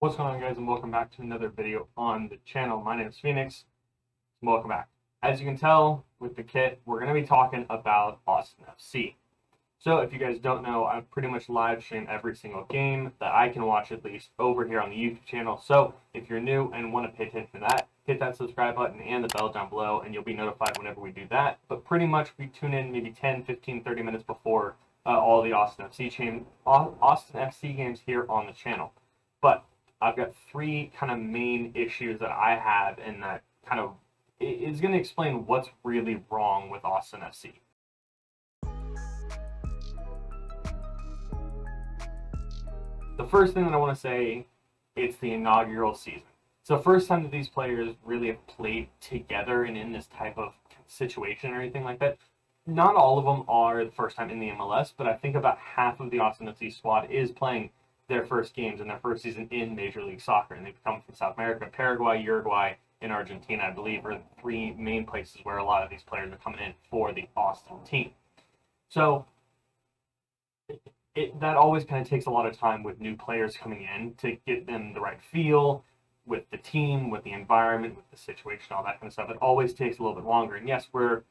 What's going on, guys, and welcome back to another video on the channel. My name is Phoenix. Welcome back. As you can tell with the kit, we're going to be talking about Austin FC. So if you guys don't know, I pretty much live stream every single game that I can watch, at least over here on the YouTube channel. So if you're new and want to pay attention to that, hit that subscribe button and the bell down below and you'll be notified whenever we do that. But pretty much we tune in maybe 10, 15, 30 minutes before all the Austin FC games here on the channel. But I've got three kind of main issues that I have, and that kind of is going to explain what's really wrong with Austin FC. The first thing that I want to say, it's the inaugural season. It's the first time that these players really have played together and in this type of situation or anything like that. Not all of them are the first time in the MLS, but I think about half of the Austin FC squad is playing their first games in their first season in Major League Soccer, and they've come from South America. Paraguay, Uruguay, and Argentina, I believe, are the three main places where a lot of these players are coming in for the Austin team. So that always kind of takes a lot of time with new players coming in to get them the right feel with the team, with the environment, with the situation, all that kind of stuff. It always takes a little bit longer. And yes, we're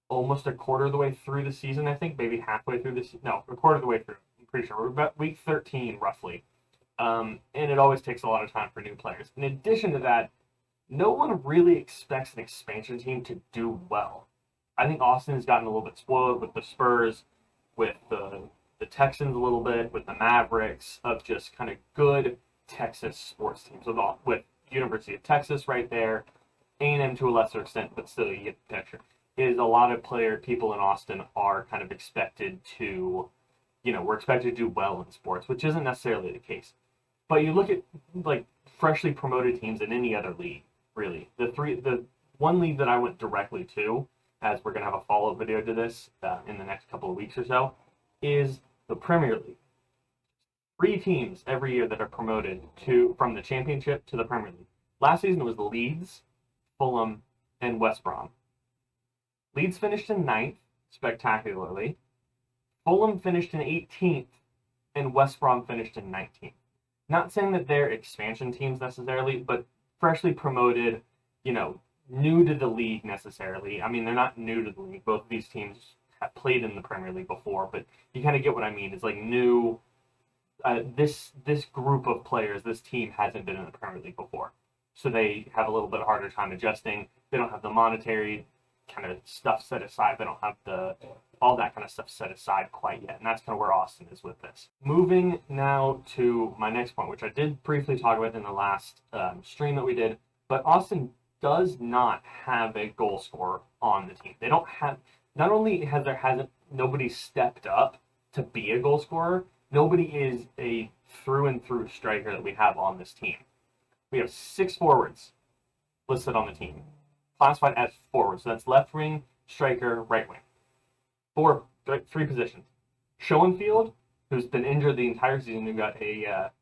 almost a quarter of the way through the season, I think, maybe halfway through this. No, a quarter of the way through. Pretty sure we're about week 13 roughly, and it always takes a lot of time for new players. In addition to that, no one really expects an expansion team to do well. I think Austin has gotten a little bit spoiled with the Spurs, with the Texans a little bit, with the Mavericks, of just kind of good Texas sports teams, with University of Texas right there, A&M to a lesser extent, but still you get the picture. Is a lot of people in Austin are kind of expected to, we're expected to do well in sports, which isn't necessarily the case. But you look at like freshly promoted teams in any other league, really. The one league that I went directly to, as we're gonna have a follow-up video to this in the next couple of weeks or so, is the Premier League. 3 teams every year that are promoted from the Championship to the Premier League. Last season it was Leeds, Fulham, and West Brom. Leeds finished in 9th, spectacularly. Fulham finished in 18th, and West Brom finished in 19th. Not saying that they're expansion teams necessarily, but freshly promoted, new to the league necessarily. I mean, they're not new to the league. Both of these teams have played in the Premier League before, but you kind of get what I mean. It's like new. This group of players, this team hasn't been in the Premier League before, so they have a little bit harder time adjusting. They don't have the monetary kind of stuff set aside. They don't have all that kind of stuff set aside quite yet, and that's kind of where Austin is with this. Moving now to my next point, which I did briefly talk about in the last stream that we did, but Austin does not have a goal scorer on the team. They don't have. Not only hasn't nobody stepped up to be a goal scorer, nobody is a through and through striker that we have on this team. We have 6 forwards listed on the team, classified as forwards. So that's left wing, striker, right wing. 3 positions. Schoenfield, who's been injured the entire season, who got a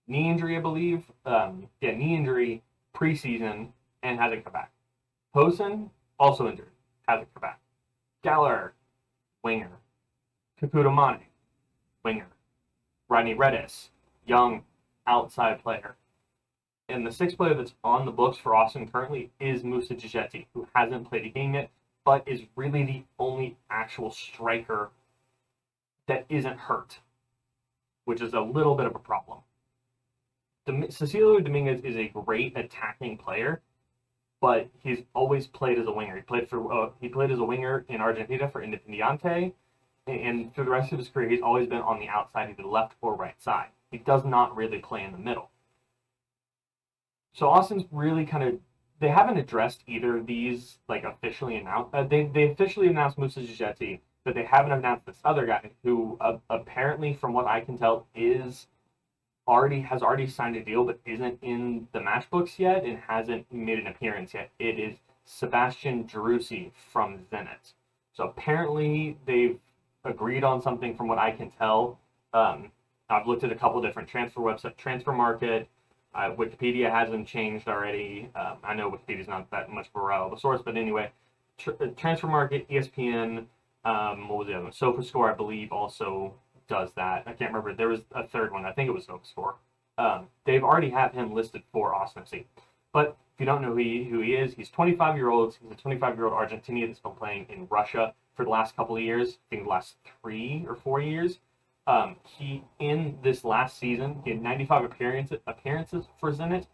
knee injury, I believe. Knee injury preseason and hasn't come back. Posen, also injured, hasn't come back. Galler, winger. Kakuta Mane, winger. Rodney Redis, young outside player. And the 6th player that's on the books for Austin currently is Musa Gigetti, who hasn't played a game yet, but is really the only actual striker that isn't hurt, which is a little bit of a problem. Cecilio Dominguez is a great attacking player, but he's always played as a winger. He played as a winger in Argentina for Independiente, and through the rest of his career, he's always been on the outside, either left or right side. He does not really play in the middle. So Austin's really they haven't addressed either of these officially announced. They officially announced Musa Gigetti, but they haven't announced this other guy who apparently, from what I can tell, has already signed a deal but isn't in the match books yet and hasn't made an appearance yet. It is Sebastian Driussi from Zenit. So apparently they've agreed on something from what I can tell. I've looked at a couple different transfer websites, Transfer Market. Wikipedia hasn't changed already. I know Wikipedia's not that much of a reliable source, but anyway, Transfer Market, ESPN, what was the other one? SofaScore, I believe, also does that. I can't remember. There was a third one. I think it was SofaScore. they've already have him listed for Austin FC. But if you don't know who he is, he's 25-year-old. He's a 25-year-old Argentinian that's been playing in Russia for the last couple of years. I think the last 3 or 4 years. He in this last season, he had 95 appearances for Zenit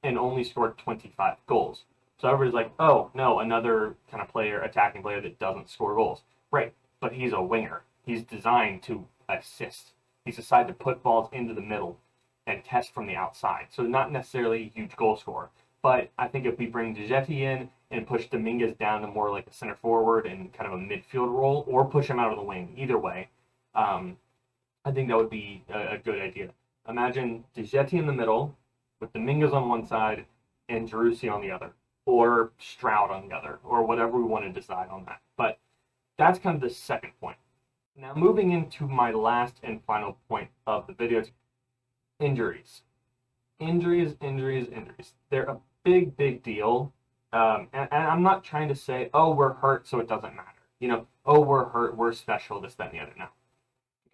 and only scored 25 goals. So everybody's like, oh no, another kind of player, attacking player that doesn't score goals. Right, but he's a winger. He's designed to assist. He's decided to put balls into the middle and test from the outside. So not necessarily a huge goal scorer. But I think if we bring Dejetti in and push Dominguez down to more like a center forward and kind of a midfield role, or push him out of the wing, either way, I think that would be a good idea. Imagine Dejetti in the middle with Dominguez on one side and Jerussi on the other, or Stroud on the other, or whatever we want to decide on that. But that's kind of the second point. Now, moving into my last and final point of the video, injuries. Injuries. They're a big deal. And I'm not trying to say, oh, we're hurt, so it doesn't matter. Oh, we're hurt, we're special, this, that, and the other. No.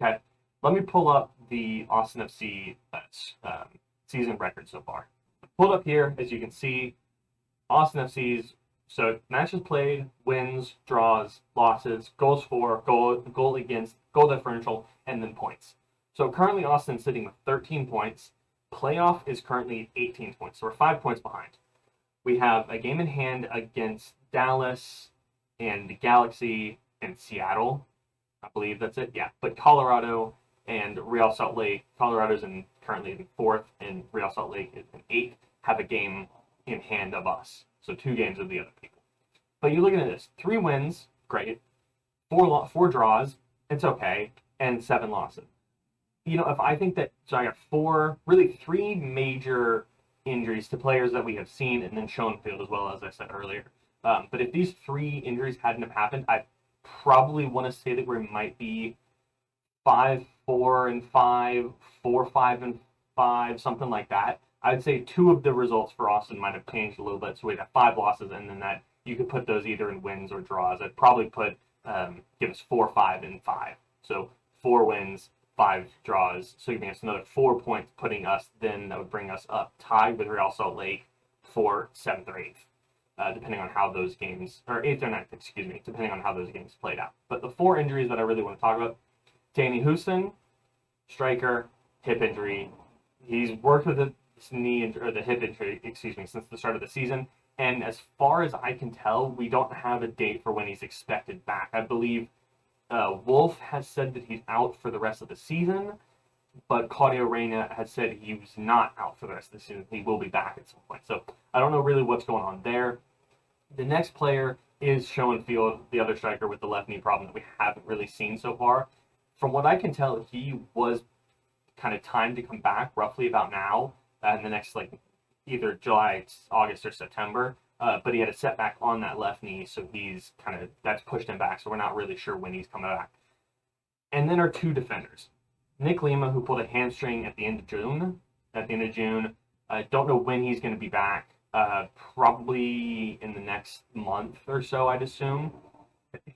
Okay, let me pull up the Austin FC season record so far. Pulled up here, as you can see, Austin FC's, so matches played, wins, draws, losses, goals for, goal against, goal differential, and then points. So currently Austin's sitting with 13 points. Playoff is currently 18 points, so we're 5 points behind. We have a game in hand against Dallas and the Galaxy and Seattle. I believe that's it. Yeah, but Colorado and Real Salt Lake, Colorado's currently in 4th, and Real Salt Lake is in 8th, have a game in hand of us. So 2 games of the other people. But you're looking at this: 3 wins, great. 4 draws, it's okay, and 7 losses. If I think that, so I got 3 major injuries to players that we have seen, and then Schoenfield as well, as I said earlier. But if these 3 injuries hadn't have happened, I probably want to say that we might be 5-4-5, 4-5-5, something like that. I'd say 2 of the results for Austin might have changed a little bit, so we'd have 5 losses, and then that you could put those either in wins or draws. I'd probably give us 4-5-5. So 4 wins, 5 draws, so giving us another 4 points, that would bring us up tied with Real Salt Lake for 7th or 8th, depending on how those games, or 8th or 9th, excuse me, depending on how those games played out. But the 4 injuries that I really want to talk about: Danny Houston, striker, hip injury. He's worked with the hip injury, since the start of the season. And as far as I can tell, we don't have a date for when he's expected back. I believe Wolf has said that he's out for the rest of the season, but Claudio Reyna has said he was not out for the rest of the season. He will be back at some point. So I don't know really what's going on there. The next player is Schoenfield, the other striker with the left knee problem that we haven't really seen so far. From what I can tell, he was kind of timed to come back roughly about now, in the next either July, August, or September. But he had a setback on that left knee, so that's pushed him back. So we're not really sure when he's coming back. And then our 2 defenders, Nick Lima, who pulled a hamstring at the end of June. Don't know when he's going to be back. Probably in the next month or so, I'd assume.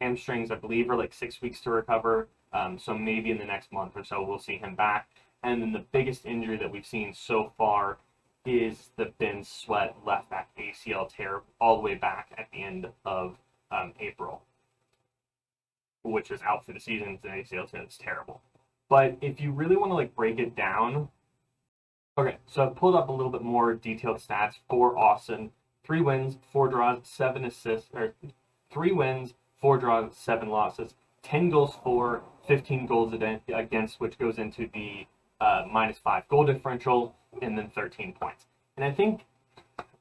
Hamstrings, I believe, are 6 weeks to recover. So maybe in the next month or so we'll see him back. And then the biggest injury that we've seen so far is the Ben Sweat left back ACL tear all the way back at the end of April, which is out for the season. It's an ACL tear that's terrible. But if you really want to break it down, okay, so I've pulled up a little bit more detailed stats for Austin. 3 wins, 4 draws, 7 assists, or 3 wins, 4 draws, 7 losses, 10 goals for, 15 goals against, which goes into the -5 goal differential, and then 13 points. And I think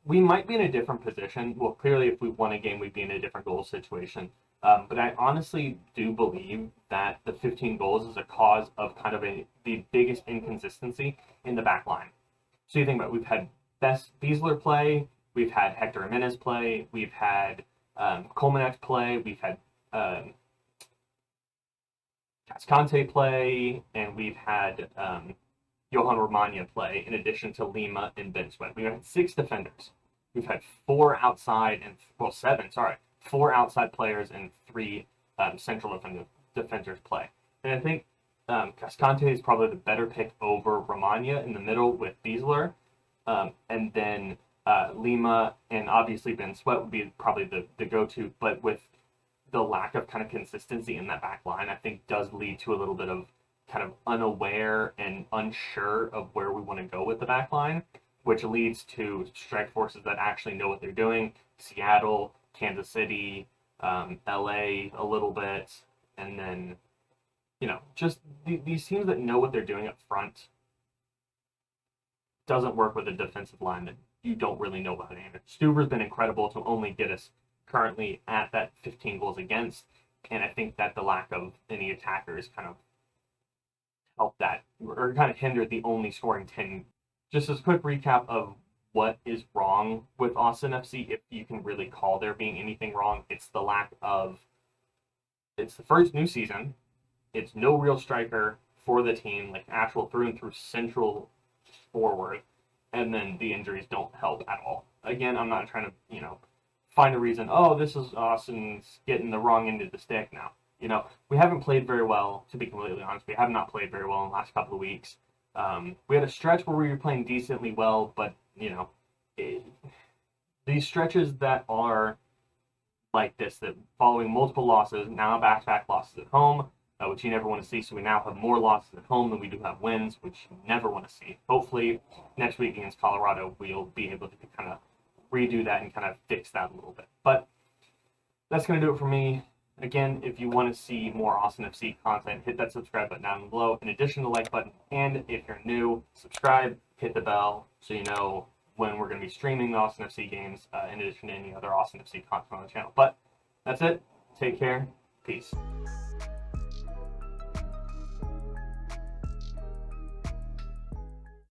we might be in a different position. Well, clearly, if we won a game, we'd be in a different goal situation. But I honestly do believe that the 15 goals is a cause of kind of the biggest inconsistency in the back line. So you think about it, we've had Beasler play, we've had Hector Jimenez play, we've had Colmenac play, we've had Cascante play, and we've had Johan Romagna play, in addition to Lima and Ben Sweat. We've had 6 defenders. We've had 4 outside and, 7, 4 outside players and 3 central defenders play. And I think Cascante is probably the better pick over Romagna in the middle with Beasler. And then Lima and obviously Ben Sweat would be probably the go-to, but with the lack of kind of consistency in that back line, I think does lead to a little bit of kind of unaware and unsure of where we want to go with the back line, which leads to strike forces that actually know what they're doing. Seattle, Kansas City, LA a little bit, and then, just these teams that know what they're doing up front doesn't work with a defensive line that you don't really know about. And Stuver's been incredible to only get us currently at that 15 goals against, and I think that the lack of any attackers kind of helped that, or kind of hindered the only scoring 10. Just as a quick recap of what is wrong with Austin FC, if you can really call there being anything wrong, it's the lack of. It's the first new season. It's no real striker for the team, like actual through and through central forward, and then the injuries don't help at all. Again, I'm not trying to, find a reason. Oh, this is Austin's getting the wrong end of the stick now. We haven't played very well, to be completely honest. We have not played very well in the last couple of weeks. We had a stretch where we were playing decently well, but, these stretches that are like this, that following multiple losses, now back-to-back losses at home, which you never want to see. So we now have more losses at home than we do have wins, which you never want to see. Hopefully, next week against Colorado, we'll be able to kind of redo that and kind of fix that a little bit. But that's going to do it for me. Again, if you want to see more Austin FC content, hit that subscribe button down below, in addition to the like button. And if you're new, subscribe, hit the bell, so you know when we're going to be streaming the Austin FC games, in addition to any other Austin FC content on the channel. But that's it. Take care. Peace.